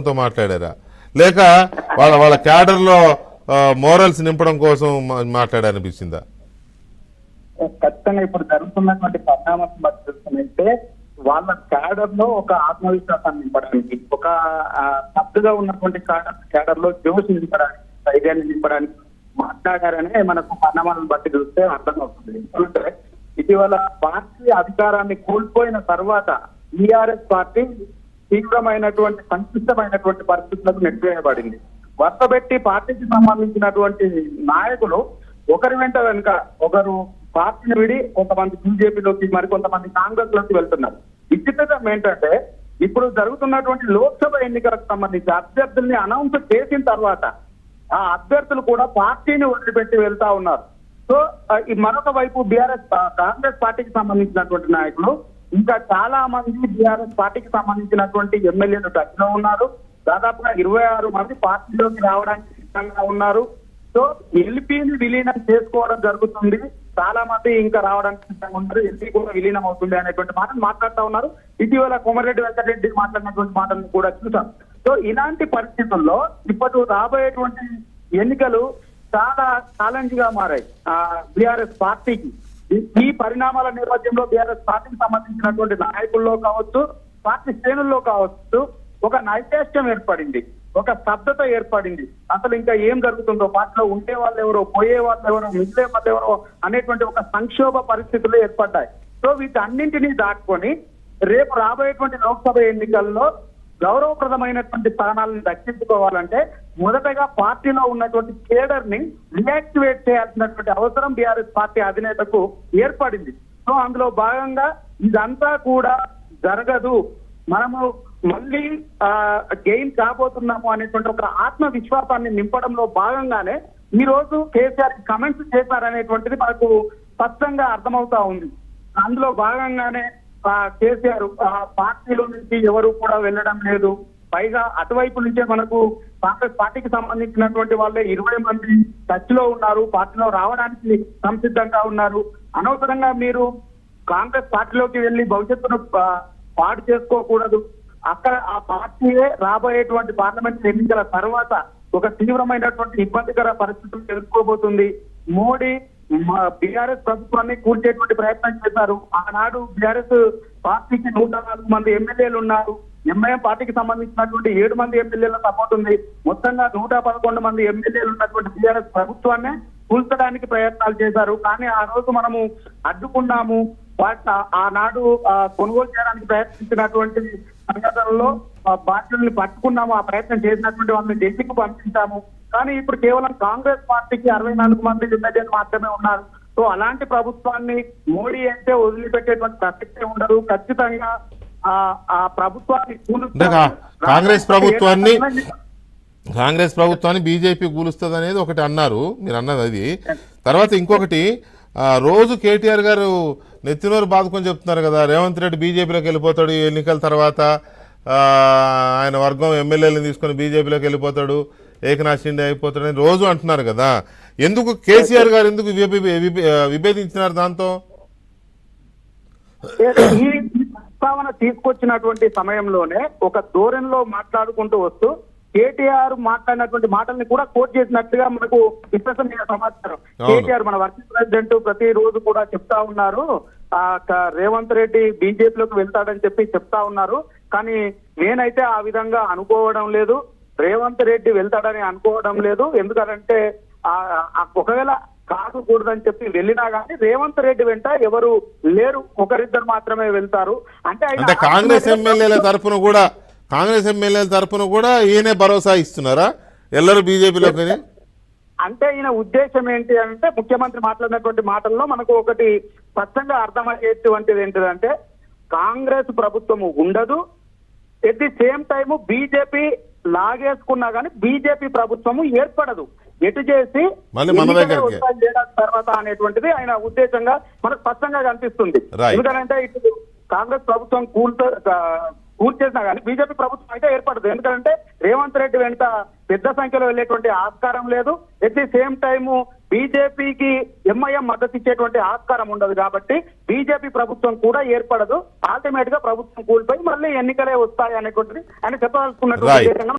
తో మాట్లాడారా లేక వాళ్ళ వాళ్ళ క్యాడర్ లో మోరల్స్ నింపడం కోసం మాట్లాడారనిపించిందా? ఖచ్చితంగా ఇప్పుడు జరుగుతున్నటువంటి పరిణామాలను బట్టి చూస్తున్నట్టే వాళ్ళ క్యాడర్ లో ఒక ఆత్మవిశ్వాసాన్ని నింపడానికి, ఒక తప్పుగా ఉన్నటువంటి క్యాడర్ లో జోష్ నింపడానికి, ధైర్యాన్ని నింపడానికి మాట్లాడారనే మనకు పరిణామాలను బట్టి చూస్తే అర్థమవుతుంది. ఎందుకంటే ఇటీవల పార్టీ అధికారాన్ని కోల్పోయిన తర్వాత టీఆర్ఎస్ పార్టీ తీవ్రమైనటువంటి సంక్లిష్టమైనటువంటి పరిస్థితులకు నెట్టివేయబడింది. వరుసపెట్టి పార్టీకి సంబంధించినటువంటి నాయకులు ఒకరి వెంట వెనుక ఒకరు పార్టీని విడి కొంతమంది బీజేపీలోకి, మరికొంతమంది కాంగ్రెస్ లోకి వెళ్తున్నారు. విచిత్రం ఏంటంటే ఇప్పుడు జరుగుతున్నటువంటి లోక్సభ ఎన్నికలకు సంబంధించి అభ్యర్థుల్ని అనౌన్స్ చేసిన తర్వాత ఆ అభ్యర్థులు కూడా పార్టీని వదిలిపెట్టి వెళ్తా ఉన్నారు. సో మరొక వైపు కాంగ్రెస్ పార్టీకి సంబంధించినటువంటి నాయకులు ఇంకా చాలా మంది బీఆర్ఎస్ పార్టీకి సంబంధించినటువంటి ఎమ్మెల్యేలు టచ్ లో ఉన్నారు. దాదాపుగా 26 మంది పార్టీలోకి రావడానికి సిద్ధంగా ఉన్నారు. సో ఎల్పీని విలీనం చేసుకోవడం జరుగుతుంది, చాలా మంది ఇంకా రావడానికి సిద్ధంగా ఉన్నారు, ఎల్పీ కూడా విలీనం అవుతుంది అనేటువంటి మాటలు మాట్లాడుతూ ఉన్నారు. ఇటీవల కోమటిరెడ్డి వెంకటరెడ్డి మాట్లాడినటువంటి మాటలను కూడా చూసాం. సో ఇలాంటి పరిస్థితుల్లో ఇప్పుడు రాబోయేటువంటి ఎన్నికలు చాలా ఛాలెంజ్ గా మారాయి బీఆర్ఎస్ పార్టీకి. ఈ పరిణామాల నేపథ్యంలో బీఆర్ఎస్ పార్టీకి సంబంధించినటువంటి నాయకుల్లో కావచ్చు, పార్టీ శ్రేణుల్లో కావచ్చు, ఒక నైరాశ్యం ఏర్పడింది, ఒక స్తబ్దత ఏర్పడింది. అసలు ఇంకా ఏం జరుగుతుందో, పార్టీలో ఉండే వాళ్ళు ఎవరో, పోయే వాళ్ళు ఎవరో, మిగిలే వాళ్ళు ఎవరో అనేటువంటి ఒక సంక్షోభ పరిస్థితులు ఏర్పడ్డాయి. సో వీటన్నింటినీ దాటుకొని రేపు రాబోయేటువంటి లోక్సభ ఎన్నికల్లో గౌరవప్రదమైనటువంటి స్థానాలను దక్కించుకోవాలంటే మొదటగా పార్టీలో ఉన్నటువంటి కేడర్ ని రియాక్టివేట్ చేయాల్సినటువంటి అవసరం బీఆర్ఎస్ పార్టీ అధినేతకు ఏర్పడింది. సో అందులో భాగంగా ఇదంతా కూడా జరగదు, మనము మళ్ళీ గెయిన్ కాబోతున్నాము అనేటువంటి ఒక ఆత్మవిశ్వాసాన్ని నింపడంలో భాగంగానే ఈ రోజు కేసీఆర్ కమెంట్స్ చేశారనేటువంటిది మనకు స్పష్టంగా అర్థమవుతా ఉంది. అందులో భాగంగానే కేసీఆర్ పార్టీలో నుంచి ఎవరు కూడా వెళ్ళడం లేదు, పైగా అటువైపు నుంచే మనకు కాంగ్రెస్ పార్టీకి సంబంధించినటువంటి వాళ్ళే 20 మంది టచ్ లో ఉన్నారు, పార్టీలో రావడానికి సంసిద్ధంగా ఉన్నారు. అనవసరంగా మీరు కాంగ్రెస్ పార్టీలోకి వెళ్లి భవిష్యత్తును పాడు చేసుకోకూడదు. అక్కడ ఆ పార్టీయే రాబోయేటువంటి పార్లమెంట్ ఎన్నికల తర్వాత ఒక తీవ్రమైనటువంటి ఇబ్బందికర పరిస్థితులు ఎదుర్కోబోతుంది. మోడీ బీఆర్ఎస్ ప్రభుత్వాన్ని కూల్చేటువంటి ప్రయత్నం చేశారు. ఆనాడు బీఆర్ఎస్ పార్టీకి 104 మంది ఎమ్మెల్యేలు ఉన్నారు. ఎంఐఎం పార్టీకి సంబంధించినటువంటి 7 మంది ఎమ్మెల్యేల సపోర్ట్ ఉంది. మొత్తంగా 111 మంది ఎమ్మెల్యేలు ఉన్నటువంటి బీఆర్ఎస్ ప్రభుత్వాన్ని కూల్చడానికి ప్రయత్నాలు చేశారు. కానీ ఆ రోజు మనము అడ్డుకున్నాము. ఆనాడు కొనుగోలు చేయడానికి ప్రయత్నించినటువంటి సంఘటనలో బాధ్యుల్ని పట్టుకున్నాము, ఆ ప్రయత్నం చేసినటువంటి వాళ్ళని ఢిల్లీకి పంపించాము. కానీ ఇప్పుడు కేవలం కాంగ్రెస్ పార్టీకి 64 మంది ఎమ్మెల్యేలు మాత్రమే ఉన్నారు. సో అలాంటి ప్రభుత్వాన్ని మోడీ అంటే వదిలిపెట్టేటువంటి ప్రసక్తే ఉండదు. ఖచ్చితంగా ఆ ప్రభుత్వాన్ని కాంగ్రెస్ ప్రభుత్వాన్ని బీజేపీ కూలుస్తుంది అనేది ఒకటి అన్నారు, మీరు అన్నది అది. తర్వాత ఇంకొకటి, రోజు కేటీఆర్ గారు నెత్తినోరు బాదుకొని చెప్తున్నారు కదా, రేవంత్ రెడ్డి బీజేపీలోకి వెళ్ళిపోతాడు ఎన్నికల తర్వాత, ఆయన వర్గం ఎమ్మెల్యేలను తీసుకొని బీజేపీలోకి వెళ్ళిపోతాడు, ఏకనాథ్ షిండే అయిపోతాడని రోజు అంటున్నారు కదా. ఎందుకు కేసీఆర్ గారు ఎందుకు విభేదించినారు దాంతో? ఈ ప్రస్తావన తీసుకొచ్చినటువంటి సమయంలోనే ఒక ధోరణిలో మాట్లాడుకుంటూ వస్తూ కేటీఆర్ మాట్లాడినటువంటి మాటల్ని కూడా కోట్ చేసినట్టుగా మనకు విశ్వసనీయ సమాచారం. కేటీఆర్ మన వర్కింగ్ ప్రెసిడెంట్ ప్రతిరోజు కూడా చెప్తా ఉన్నారు, రేవంత్ రెడ్డి బీజేపీలోకి వెళ్తాడని చెప్తా ఉన్నారు. కానీ నేనైతే ఆ విధంగా అనుకోవడం లేదు, రేవంత్ రెడ్డి వెళ్తాడని అనుకోవడం లేదు. ఎందుకంటే ఒకవేళ కాకూడదని చెప్పి వెళ్ళినా కానీ రేవంత్ రెడ్డి వెంట ఎవరు లేరు, ఒకరిద్దరు మాత్రమే వెళ్తారు. అంటే కాంగ్రెస్ ఎమ్మెల్యేల తరఫున కూడా ఈయనే భరోసా ఇస్తున్నారా ఎల్లరూ బీజేపీలోకి? అంటే ఈయన ఉద్దేశం ఏంటి అంటే, ముఖ్యమంత్రి మాట్లాడినటువంటి మాటల్లో మనకు ఒకటి స్పష్టంగా అర్థమయ్యేటువంటిది ఏంటిదంటే, కాంగ్రెస్ ప్రభుత్వము ఉండదు, at the same time BJP లాగేసుకున్నా గానీ బీజేపీ ప్రభుత్వము ఏర్పడదు, ఎటు చేసి తర్వాత అనేటువంటిది ఆయన ఉద్దేశంగా మనకు స్పష్టంగా కనిపిస్తుంది. ఎందుకంటే ఇటు కాంగ్రెస్ ప్రభుత్వం కూల్చేసినా కానీ బీజేపీ ప్రభుత్వం అయితే ఏర్పడదు. ఎందుకంటే రేవంత్ రెడ్డి వెంట పెద్ద సంఖ్యలో వెళ్ళేటువంటి ఆస్కారం లేదు. ఎట్ ది సేమ్ టైము బీజేపీకి ఎంఐఎం మద్దతు ఇచ్చేటువంటి ఆస్కారం ఉండదు. కాబట్టి బీజేపీ ప్రభుత్వం కూడా ఏర్పడదు. అల్టిమేట్ గా ప్రభుత్వం కూలిపోయి మళ్ళీ ఎన్నికలే వస్తాయి అనేటువంటిది ఆయన చెప్పదలుచుకున్నటువంటి